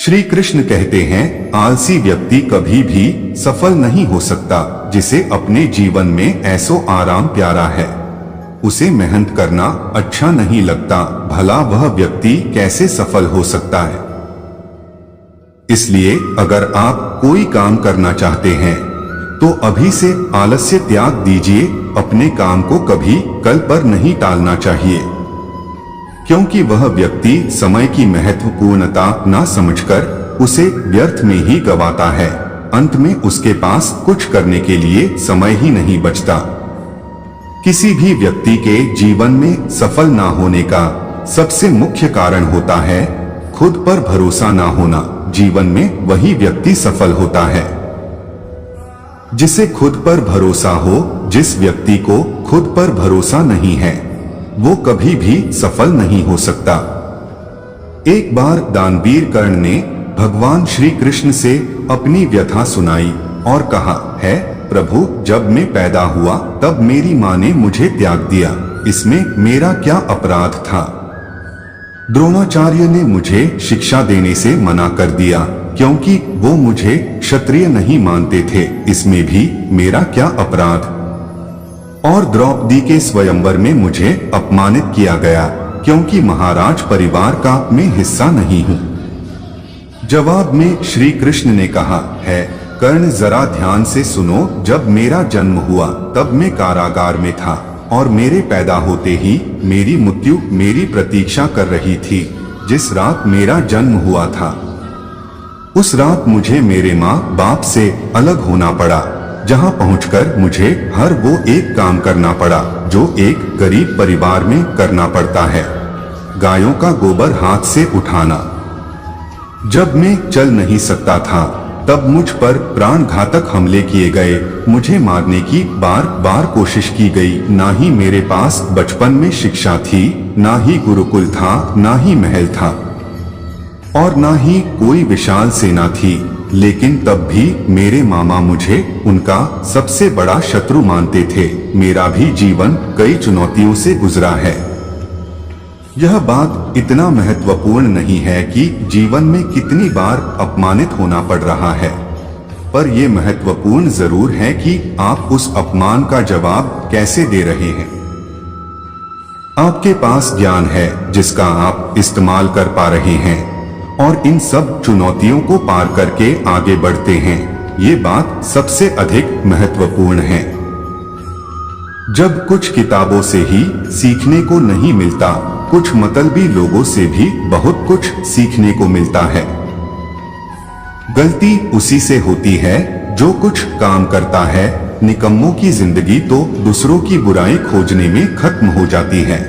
श्री कृष्ण कहते हैं, आलसी व्यक्ति कभी भी सफल नहीं हो सकता। जिसे अपने जीवन में ऐसो आराम प्यारा है, उसे मेहनत करना अच्छा नहीं लगता, भला वह व्यक्ति कैसे सफल हो सकता है। इसलिए अगर आप कोई काम करना चाहते हैं तो अभी से आलस्य त्याग दीजिए। अपने काम को कभी कल पर नहीं टालना चाहिए, क्योंकि वह व्यक्ति समय की महत्वपूर्णता ना समझकर उसे व्यर्थ में ही गवाता है। अंत में उसके पास कुछ करने के लिए समय ही नहीं बचता। किसी भी व्यक्ति के जीवन में सफल ना होने का सबसे मुख्य कारण होता है खुद पर भरोसा ना होना। जीवन में वही व्यक्ति सफल होता है जिसे खुद पर भरोसा हो। जिस व्यक्ति को खुद पर भरोसा नहीं है वो कभी भी सफल नहीं हो सकता। एक बार दानवीर कर्ण ने भगवान श्री कृष्ण से अपनी व्यथा सुनाई और कहा, है प्रभु, जब मैं पैदा हुआ तब मेरी माँ ने मुझे त्याग दिया, इसमें मेरा क्या अपराध था। द्रोणाचार्य ने मुझे शिक्षा देने से मना कर दिया क्योंकि वो मुझे क्षत्रिय नहीं मानते थे, इसमें भी मेरा क्या अपराध। और द्रौपदी के स्वयंवर में मुझे अपमानित किया गया क्योंकि महाराज परिवार का मैं हिस्सा नहीं हूँ। जवाब में श्री कृष्ण ने कहा, है कर्ण, जरा ध्यान से सुनो। जब मेरा जन्म हुआ तब मैं कारागार में था और मेरे पैदा होते ही मेरी मृत्यु मेरी प्रतीक्षा कर रही थी। जिस रात मेरा जन्म हुआ था उस रात मुझे मेरे माँ बाप से अलग होना पड़ा, जहाँ पहुंचकर मुझे हर वो एक काम करना पड़ा जो एक गरीब परिवार में करना पड़ता है, गायों का गोबर हाथ से उठाना। जब मैं चल नहीं सकता था तब मुझ पर प्राणघातक हमले किए गए, मुझे मारने की बार बार कोशिश की गई। ना ही मेरे पास बचपन में शिक्षा थी, ना ही गुरुकुल था, ना ही महल था और ना ही कोई विशाल सेना थी, लेकिन तब भी मेरे मामा मुझे उनका सबसे बड़ा शत्रु मानते थे। मेरा भी जीवन कई चुनौतियों से गुजरा है। यह बात इतना महत्वपूर्ण नहीं है कि जीवन में कितनी बार अपमानित होना पड़ रहा है, पर यह महत्वपूर्ण जरूर है कि आप उस अपमान का जवाब कैसे दे रहे हैं। आपके पास ज्ञान है जिसका आप इस्तेमाल कर पा रहे हैं और इन सब चुनौतियों को पार करके आगे बढ़ते हैं। ये बात सबसे अधिक महत्वपूर्ण है। जब कुछ किताबों से ही सीखने को नहीं मिलता, कुछ मतलबी लोगों से भी बहुत कुछ सीखने को मिलता है। गलती उसी से होती है जो कुछ काम करता है। निकम्मों की जिंदगी तो दूसरों की बुराई खोजने में खत्म हो जाती है।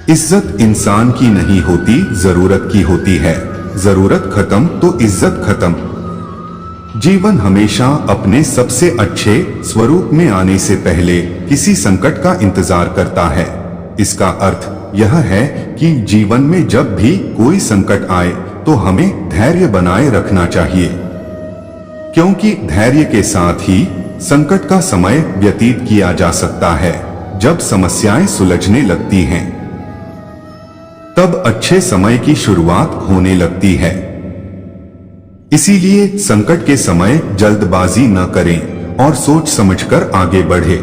इज्जत इंसान की नहीं होती, जरूरत की होती है। जरूरत खत्म तो इज्जत खत्म। जीवन हमेशा अपने सबसे अच्छे स्वरूप में आने से पहले किसी संकट का इंतजार करता है। इसका अर्थ यह है कि जीवन में जब भी कोई संकट आए तो हमें धैर्य बनाए रखना चाहिए, क्योंकि धैर्य के साथ ही संकट का समय व्यतीत किया जा सकता है। जब समस्याएं सुलझने लगती हैं तब अच्छे समय की शुरुआत होने लगती है। इसीलिए संकट के समय जल्दबाजी न करें और सोच समझकर आगे बढ़े।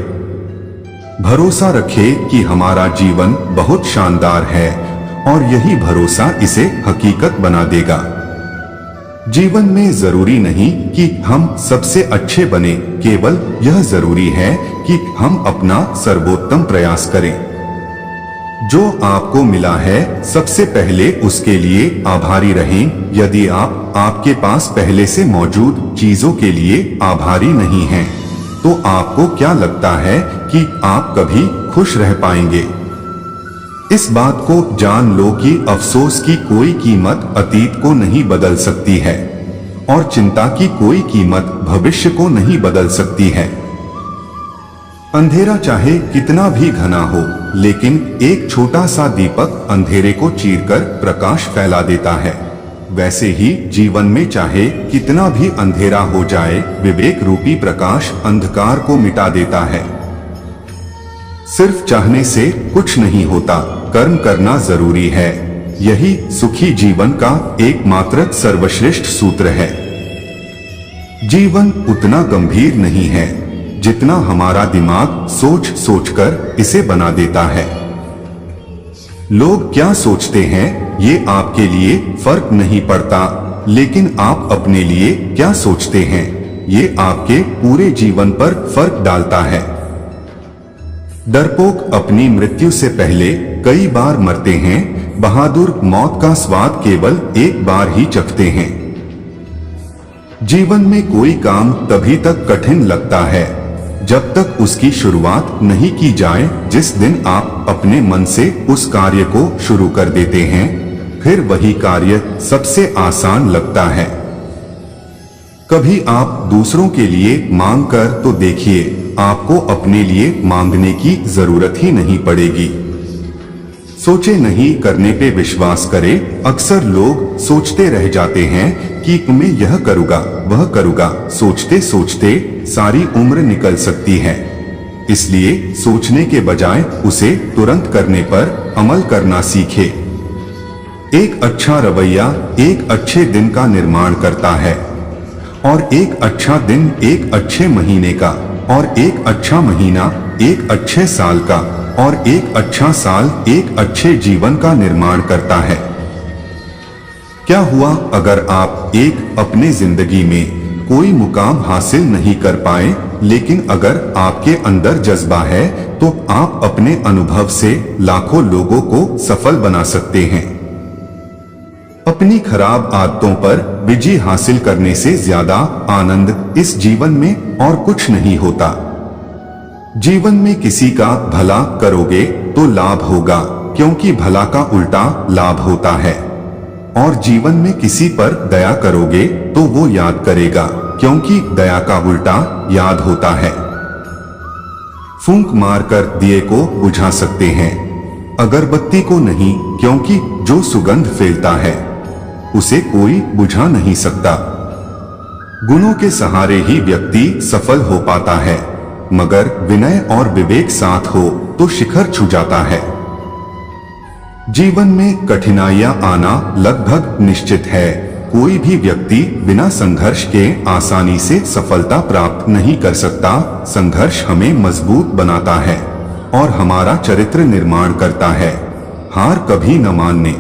भरोसा रखें कि हमारा जीवन बहुत शानदार है और यही भरोसा इसे हकीकत बना देगा। जीवन में जरूरी नहीं कि हम सबसे अच्छे बने, केवल यह जरूरी है कि हम अपना सर्वोत्तम प्रयास करें। जो आपको मिला है सबसे पहले उसके लिए आभारी रहें। यदि आप आपके पास पहले से मौजूद चीजों के लिए आभारी नहीं हैं, तो आपको क्या लगता है कि आप कभी खुश रह पाएंगे? इस बात को जान लो कि अफसोस की कोई कीमत अतीत को नहीं बदल सकती है और चिंता की कोई कीमत भविष्य को नहीं बदल सकती है। अंधेरा चाहे कितना भी घना हो, लेकिन एक छोटा सा दीपक अंधेरे को चीरकर प्रकाश फैला देता है। वैसे ही जीवन में चाहे कितना भी अंधेरा हो जाए, विवेक रूपी प्रकाश अंधकार को मिटा देता है। सिर्फ चाहने से कुछ नहीं होता, कर्म करना जरूरी है। यही सुखी जीवन का एकमात्र सर्वश्रेष्ठ सूत्र है। जीवन उतना गंभीर नहीं है जितना हमारा दिमाग सोच सोचकर इसे बना देता है। लोग क्या सोचते हैं ये आपके लिए फर्क नहीं पड़ता, लेकिन आप अपने लिए क्या सोचते हैं ये आपके पूरे जीवन पर फर्क डालता है। डरपोक अपनी मृत्यु से पहले कई बार मरते हैं, बहादुर मौत का स्वाद केवल एक बार ही चखते हैं। जीवन में कोई काम तभी तक कठिन लगता है जब तक उसकी शुरुआत नहीं की जाए। जिस दिन आप अपने मन से उस कार्य को शुरू कर देते हैं, फिर वही कार्य सबसे आसान लगता है। कभी आप दूसरों के लिए मांग कर तो देखिए, आपको अपने लिए मांगने की जरूरत ही नहीं पड़ेगी। सोचे नहीं करने पे विश्वास करें। अक्सर लोग सोचते रह जाते हैं कि मैं यह करूँगा वह करूँगा, सोचते सोचते सारी उम्र निकल सकती है। इसलिए सोचने के बजाय उसे तुरंत करने पर अमल करना सीखे। एक अच्छा रवैया एक अच्छे दिन का निर्माण करता है, और एक अच्छा दिन एक अच्छे महीने का, और एक अच्छा महीना एक अच्छे साल का, और एक अच्छा साल एक अच्छे जीवन का निर्माण करता है। क्या हुआ अगर आप एक अपने जिंदगी में कोई मुकाम हासिल नहीं कर पाए, लेकिन अगर आपके अंदर जज्बा है तो आप अपने अनुभव से लाखों लोगों को सफल बना सकते हैं। अपनी खराब आदतों पर विजय हासिल करने से ज्यादा आनंद इस जीवन में और कुछ नहीं होता। जीवन में किसी का भला करोगे तो लाभ होगा, क्योंकि भला का उल्टा लाभ होता है। और जीवन में किसी पर दया करोगे तो वो याद करेगा, क्योंकि दया का उल्टा याद होता है। फूंक मारकर दिए को बुझा सकते हैं, अगरबत्ती को नहीं, क्योंकि जो सुगंध फैलता है उसे कोई बुझा नहीं सकता। गुणों के सहारे ही व्यक्ति सफल हो पाता है, मगर विनय और विवेक साथ हो तो शिखर छू जाता है। जीवन में कठिनाइयां आना लगभग निश्चित है। कोई भी व्यक्ति बिना संघर्ष के आसानी से सफलता प्राप्त नहीं कर सकता। संघर्ष हमें मजबूत बनाता है और हमारा चरित्र निर्माण करता है। हार कभी न मानने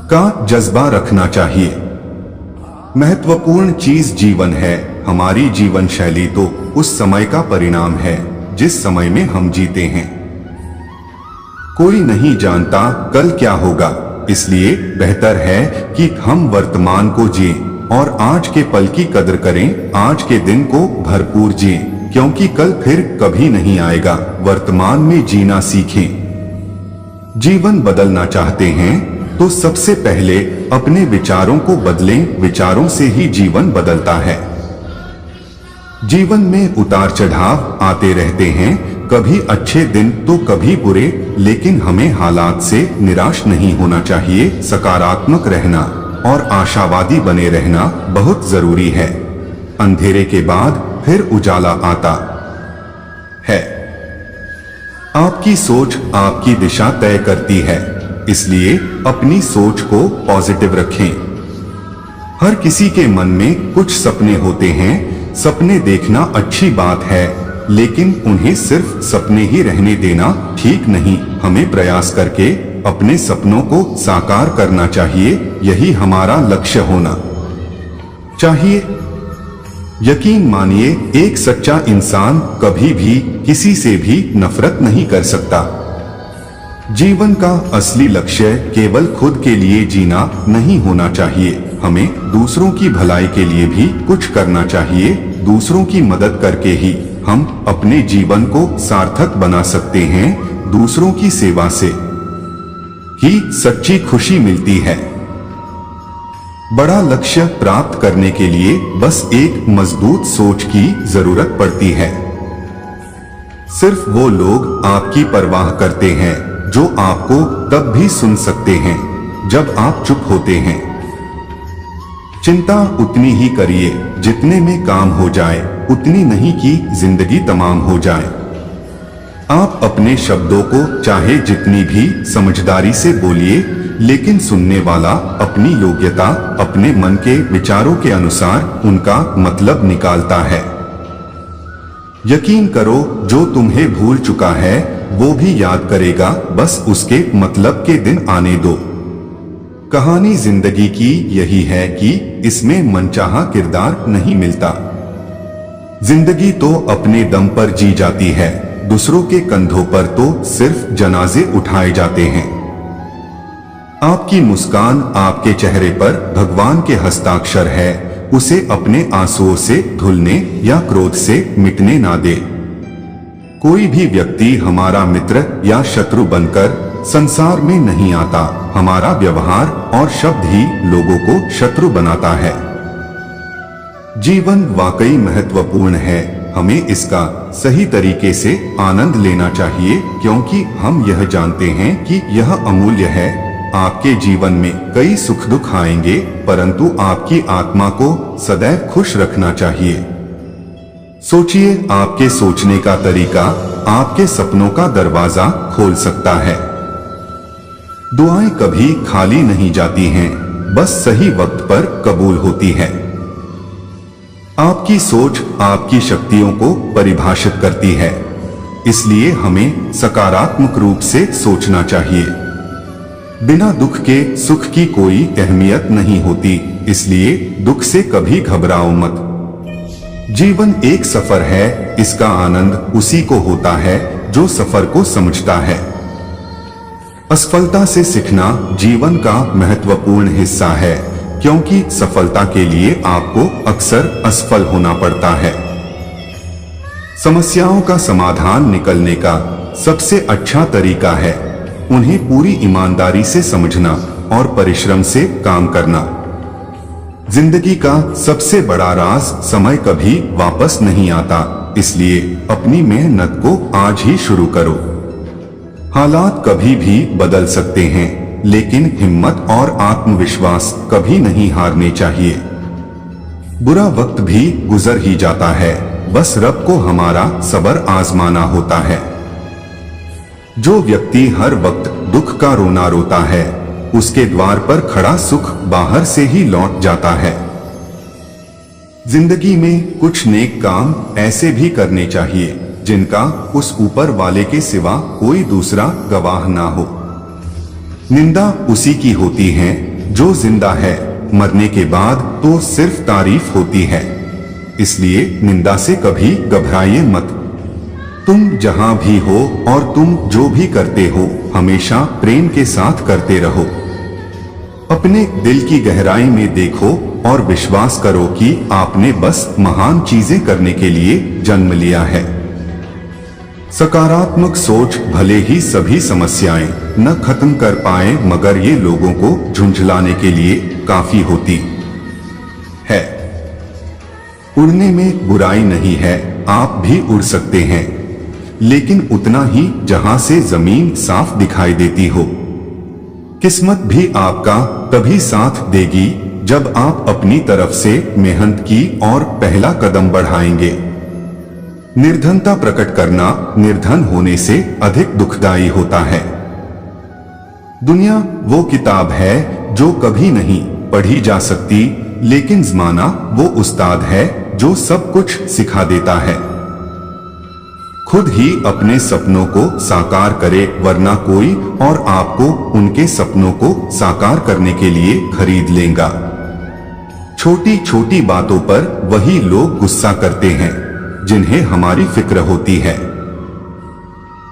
का जज्बा रखना चाहिए। महत्वपूर्ण चीज जीवन है। हमारी जीवन शैली तो उस समय का परिणाम है जिस समय में हम जीते हैं। कोई नहीं जानता कल क्या होगा, इसलिए बेहतर है कि हम वर्तमान को जिएं और आज के पल की कदर करें। आज के दिन को भरपूर जिएं, क्योंकि कल फिर कभी नहीं आएगा। वर्तमान में जीना सीखें। जीवन बदलना चाहते हैं तो सबसे पहले अपने विचारों को बदलें। विचारों से ही जीवन बदलता है। जीवन में उतार चढ़ाव आते रहते हैं, कभी अच्छे दिन तो कभी बुरे, लेकिन हमें हालात से निराश नहीं होना चाहिए। सकारात्मक रहना और आशावादी बने रहना बहुत जरूरी है। अंधेरे के बाद फिर उजाला आता है। आपकी सोच आपकी दिशा तय करती है, इसलिए अपनी सोच को पॉजिटिव रखें। हर किसी के मन में कुछ सपने होते हैं। सपने देखना अच्छी बात है, लेकिन उन्हें सिर्फ सपने ही रहने देना ठीक नहीं। हमें प्रयास करके अपने सपनों को साकार करना चाहिए। यही हमारा लक्ष्य होना चाहिए। यकीन मानिए, एक सच्चा इंसान कभी भी किसी से भी नफरत नहीं कर सकता। जीवन का असली लक्ष्य केवल खुद के लिए जीना नहीं होना चाहिए। हमें दूसरों की भलाई के लिए भी कुछ करना चाहिए। दूसरों की मदद करके ही हम अपने जीवन को सार्थक बना सकते हैं। दूसरों की सेवा से ही सच्ची खुशी मिलती है। बड़ा लक्ष्य प्राप्त करने के लिए बस एक मजबूत सोच की जरूरत पड़ती है। सिर्फ वो लोग आपकी परवाह करते हैं जो आपको तब भी सुन सकते हैं जब आप चुप होते हैं। चिंता उतनी ही करिए जितने में काम हो जाए, उतनी नहीं कि जिंदगी तमाम हो जाए। आप अपने शब्दों को चाहे जितनी भी समझदारी से बोलिए, लेकिन सुनने वाला अपनी योग्यता, अपने मन के विचारों के अनुसार उनका मतलब निकालता है। यकीन करो, जो तुम्हें भूल चुका है वो भी याद करेगा, बस उसके मतलब के दिन आने दो। कहानी जिंदगी की यही है कि इसमें मनचाहा किरदार नहीं मिलता। जिंदगी तो अपने दम पर जी जाती है, दूसरों के कंधों पर तो सिर्फ जनाजे उठाए जाते हैं। आपकी मुस्कान आपके चेहरे पर भगवान के हस्ताक्षर है, उसे अपने आंसुओं से धुलने या क्रोध से मिटने ना दे। कोई भी व्यक्ति हमारा मित्र या शत्रु बनकर संसार में नहीं आता, हमारा व्यवहार और शब्द ही लोगों को शत्रु बनाता है। जीवन वाकई महत्वपूर्ण है, हमें इसका सही तरीके से आनंद लेना चाहिए, क्योंकि हम यह जानते हैं कि यह अमूल्य है। आपके जीवन में कई सुख दुख आएंगे, परंतु आपकी आत्मा को सदैव खुश रखना चाहिए। सोचिए, आपके सोचने का तरीका आपके सपनों का दरवाजा खोल सकता है। दुआएं कभी खाली नहीं जाती हैं, बस सही वक्त पर कबूल होती है। आपकी सोच आपकी शक्तियों को परिभाषित करती है, इसलिए हमें सकारात्मक रूप से सोचना चाहिए। बिना दुख के सुख की कोई अहमियत नहीं होती, इसलिए दुख से कभी घबराओ मत। जीवन एक सफर है, इसका आनंद उसी को होता है जो सफर को समझता है। असफलता से सीखना जीवन का महत्वपूर्ण हिस्सा है, क्योंकि सफलता के लिए आपको अक्सर असफल होना पड़ता है। समस्याओं का समाधान निकलने का सबसे अच्छा तरीका है उन्हें पूरी ईमानदारी से समझना और परिश्रम से काम करना। जिंदगी का सबसे बड़ा राज समय कभी वापस नहीं आता, इसलिए अपनी मेहनत को आज ही शुरू करो। हालात कभी भी बदल सकते हैं, लेकिन हिम्मत और आत्मविश्वास कभी नहीं हारने चाहिए। बुरा वक्त भी गुजर ही जाता है, बस रब को हमारा सब्र आजमाना होता है। जो व्यक्ति हर वक्त दुख का रोना रोता है, उसके द्वार पर खड़ा सुख बाहर से ही लौट जाता है। जिंदगी में कुछ नेक काम ऐसे भी करने चाहिए जिनका उस ऊपर वाले के सिवा कोई दूसरा गवाह ना हो। निंदा उसी की होती है जो जिंदा है, मरने के बाद तो सिर्फ तारीफ होती है, इसलिए निंदा से कभी घबराइए मत। तुम जहां भी हो और तुम जो भी करते हो, हमेशा प्रेम के साथ करते रहो। अपने दिल की गहराई में देखो और विश्वास करो कि आपने बस महान चीजें करने के लिए जन्म लिया है। सकारात्मक सोच भले ही सभी समस्याएं न खत्म कर पाए, मगर ये लोगों को झुंझलाने के लिए काफी होती है। उड़ने में बुराई नहीं है, आप भी उड़ सकते हैं, लेकिन उतना ही जहां से जमीन साफ दिखाई देती हो। किस्मत भी आपका तभी साथ देगी जब आप अपनी तरफ से मेहनत की और पहला कदम बढ़ाएंगे। निर्धनता प्रकट करना निर्धन होने से अधिक दुखदायी होता है। दुनिया वो किताब है जो कभी नहीं पढ़ी जा सकती, लेकिन ज़माना वो उस्ताद है जो सब कुछ सिखा देता है। खुद ही अपने सपनों को साकार करे, वरना कोई और आपको उनके सपनों को साकार करने के लिए खरीद लेगा। छोटी छोटी बातों पर वही लोग गुस्सा करते हैं जिन्हें हमारी फिक्र होती है।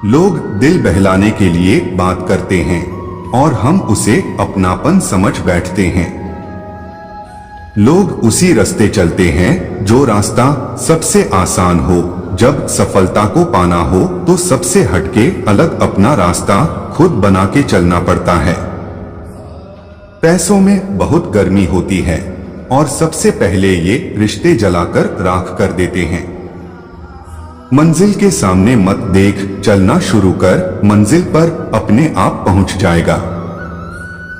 लोग दिल बहलाने के लिए बात करते हैं और हम उसे अपनापन समझ बैठते हैं। लोग उसी रास्ते चलते हैं जो रास्ता सबसे आसान हो। जब सफलता को पाना हो तो सबसे हटके अलग अपना रास्ता खुद बना के चलना पड़ता है। पैसों में बहुत गर्मी होती है और सबसे पहले ये रिश्ते जलाकर राख कर देते हैं। मंजिल के सामने मत देख, चलना शुरू कर, मंजिल पर अपने आप पहुंच जाएगा।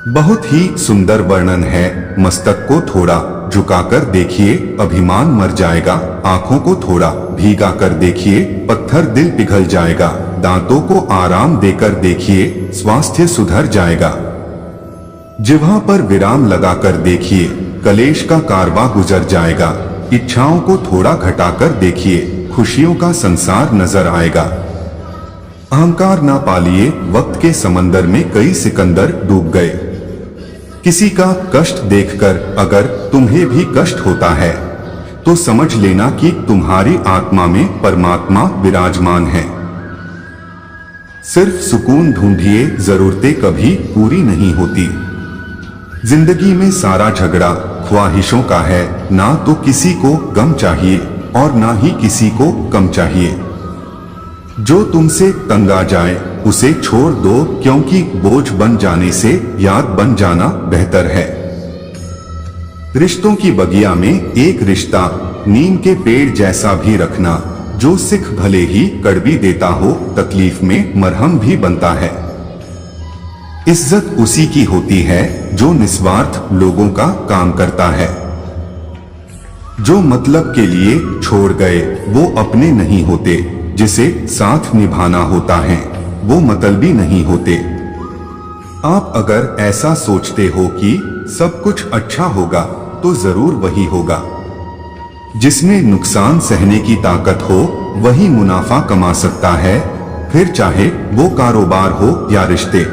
बहुत ही सुंदर वर्णन है। मस्तक को थोड़ा झुकाकर देखिए, अभिमान मर जाएगा। आंखों को थोड़ा भीगा कर देखिए, पत्थर दिल पिघल जाएगा। दांतों को आराम देकर देखिए, स्वास्थ्य सुधर जाएगा। जिह्वा पर विराम लगाकर देखिए, कलेश का कारवां गुजर जाएगा। इच्छाओं को थोड़ा घटाकर देखिए, खुशियों का संसार नजर आएगा। अहंकार ना पालिए, वक्त के समंदर में कई सिकंदर डूब गए। किसी का कष्ट देखकर अगर तुम्हें भी कष्ट होता है तो समझ लेना कि तुम्हारी आत्मा में परमात्मा विराजमान है। सिर्फ सुकून ढूंढिए, जरूरतें कभी पूरी नहीं होती। जिंदगी में सारा झगड़ा ख्वाहिशों का है, ना तो किसी को गम चाहिए और ना ही किसी को कम चाहिए। जो तुमसे तंग आ जाए उसे छोड़ दो, क्योंकि बोझ बन जाने से याद बन जाना बेहतर है। रिश्तों की बगिया में एक रिश्ता नीम के पेड़ जैसा भी रखना, जो सिख भले ही कड़वी देता हो, तकलीफ में मरहम भी बनता है। इज्जत उसी की होती है जो निस्वार्थ लोगों का काम करता है। जो मतलब के लिए छोड़ गए वो अपने नहीं होते, जिसे साथ निभाना होता है वो मतलबी नहीं होते। आप अगर ऐसा सोचते हो कि सब कुछ अच्छा होगा तो जरूर वही होगा। जिसमें नुकसान सहने की ताकत हो वही मुनाफा कमा सकता है, फिर चाहे वो कारोबार हो या रिश्ते।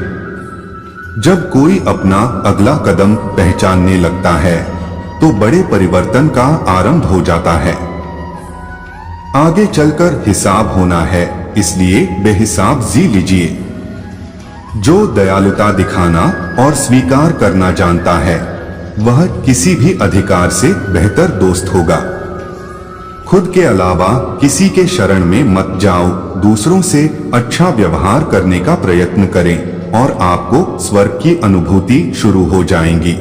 जब कोई अपना अगला कदम पहचानने लगता है तो बड़े परिवर्तन का आरंभ हो जाता है। आगे चलकर हिसाब होना है, इसलिए बेहिसाब जी लीजिए। जो दयालुता दिखाना और स्वीकार करना जानता है वह किसी भी अधिकार से बेहतर दोस्त होगा। खुद के अलावा किसी के शरण में मत जाओ, दूसरों से अच्छा व्यवहार करने का प्रयत्न करें और आपको स्वर्ग की अनुभूति शुरू हो जाएंगी।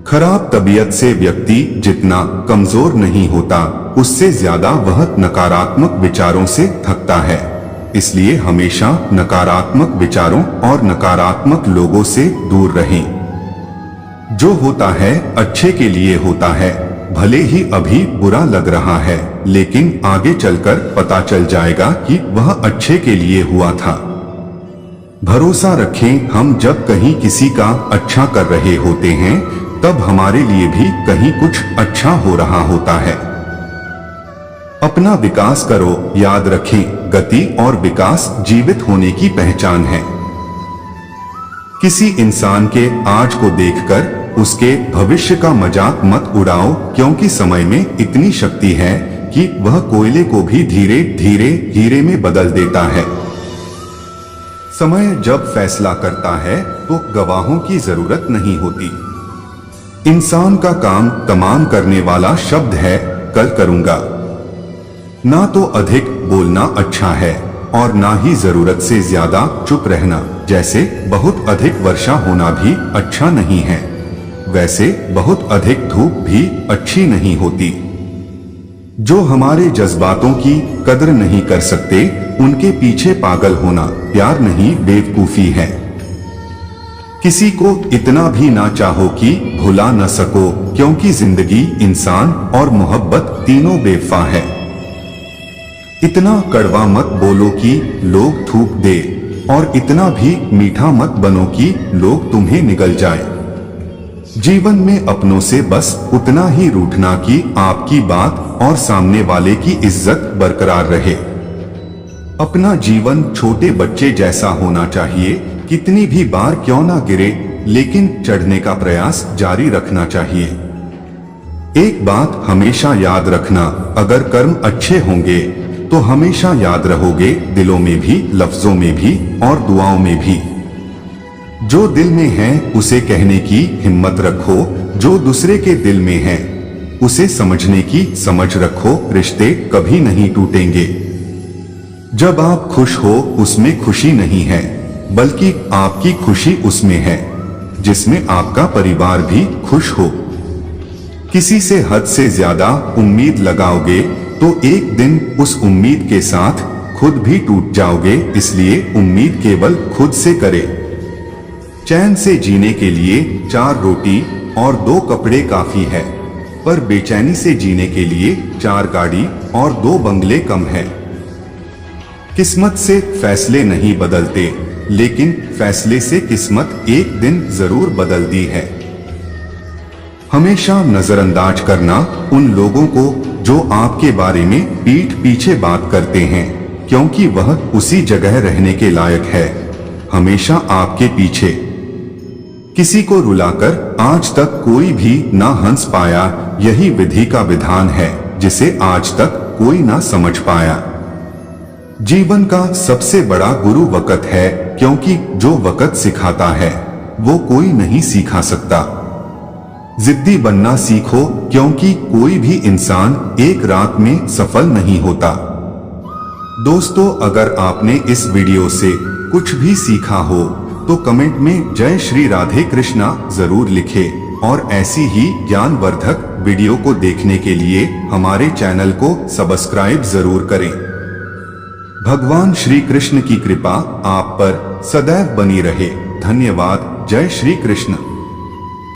खराब तबीयत से व्यक्ति जितना कमजोर नहीं होता, उससे ज्यादा वह नकारात्मक विचारों से थकता है। इसलिए हमेशा नकारात्मक विचारों और नकारात्मक लोगों से दूर रहें। जो होता है अच्छे के लिए होता है, भले ही अभी बुरा लग रहा है, लेकिन आगे चलकर पता चल जाएगा कि वह अच्छे के लिए हुआ था। भरोसा रखें, हम जब कहीं किसी का अच्छा कर रहे होते हैं तब हमारे लिए भी कहीं कुछ अच्छा हो रहा होता है। अपना विकास करो, याद रखें गति और विकास जीवित होने की पहचान है। किसी इंसान के आज को देखकर उसके भविष्य का मजाक मत उड़ाओ, क्योंकि समय में इतनी शक्ति है कि वह कोयले को भी धीरे धीरे हीरे में बदल देता है। समय जब फैसला करता है तो गवाहों की जरूरत नहीं होती। इंसान का काम तमाम करने वाला शब्द है कल करूंगा। ना तो अधिक बोलना अच्छा है और ना ही जरूरत से ज्यादा चुप रहना। जैसे बहुत अधिक वर्षा होना भी अच्छा नहीं है, वैसे बहुत अधिक धूप भी अच्छी नहीं होती। जो हमारे जज्बातों की कदर नहीं कर सकते उनके पीछे पागल होना प्यार नहीं बेवकूफी है। किसी को इतना भी ना चाहो कि भुला न सको, क्योंकि जिंदगी, इंसान और मोहब्बत तीनों बेवफा है। इतना कड़वा मत बोलो कि लोग थूक दे और इतना भी मीठा मत बनो कि लोग तुम्हें निगल जाए। जीवन में अपनों से बस उतना ही रूठना कि आपकी बात और सामने वाले की इज्जत बरकरार रहे। अपना जीवन छोटे बच्चे जैसा होना चाहिए, कितनी भी बार क्यों ना गिरे लेकिन चढ़ने का प्रयास जारी रखना चाहिए। एक बात हमेशा याद रखना, अगर कर्म अच्छे होंगे तो हमेशा याद रहोगे, दिलों में भी, लफ्जों में भी और दुआओं में भी। जो दिल में है उसे कहने की हिम्मत रखो, जो दूसरे के दिल में है उसे समझने की समझ रखो। रिश्ते कभी नहीं टूटेंगे। जब आप खुश हो उसमें खुशी नहीं है, बल्कि आपकी खुशी उसमें है जिसमें आपका परिवार भी खुश हो। किसी से हद से ज्यादा उम्मीद लगाओगे तो एक दिन उस उम्मीद के साथ खुद भी टूट जाओगे। इसलिए उम्मीद केवल खुद से करें। चैन से जीने के लिए 4 रोटी और 2 कपड़े काफी है, पर बेचैनी से जीने के लिए 4 गाड़ी और 2 बंगले कम है। किस्मत से फैसले नहीं बदलते, लेकिन फैसले से किस्मत एक दिन जरूर बदलती है। हमेशा नजरअंदाज करना उन लोगों को जो आपके बारे में पीठ पीछे बात करते हैं, क्योंकि वह उसी जगह रहने के लायक है। हमेशा आपके पीछे। किसी को रुलाकर आज तक कोई भी ना हंस पाया, यही विधि का विधान है जिसे आज तक कोई ना समझ पाया। जीवन का सबसे बड़ा गुरु वक्त है, क्योंकि जो वक्त सिखाता है वो कोई नहीं सिखा सकता। जिद्दी बनना सीखो, क्योंकि कोई भी इंसान एक रात में सफल नहीं होता। दोस्तों, अगर आपने इस वीडियो से कुछ भी सीखा हो तो कमेंट में जय श्री राधे कृष्णा जरूर लिखें और ऐसी ही ज्ञानवर्धक वीडियो को देखने के लिए हमारे चैनल को सब्सक्राइब जरूर करें। भगवान श्री कृष्ण की कृपा आप पर सदैव बनी रहे। धन्यवाद। जय श्री कृष्ण।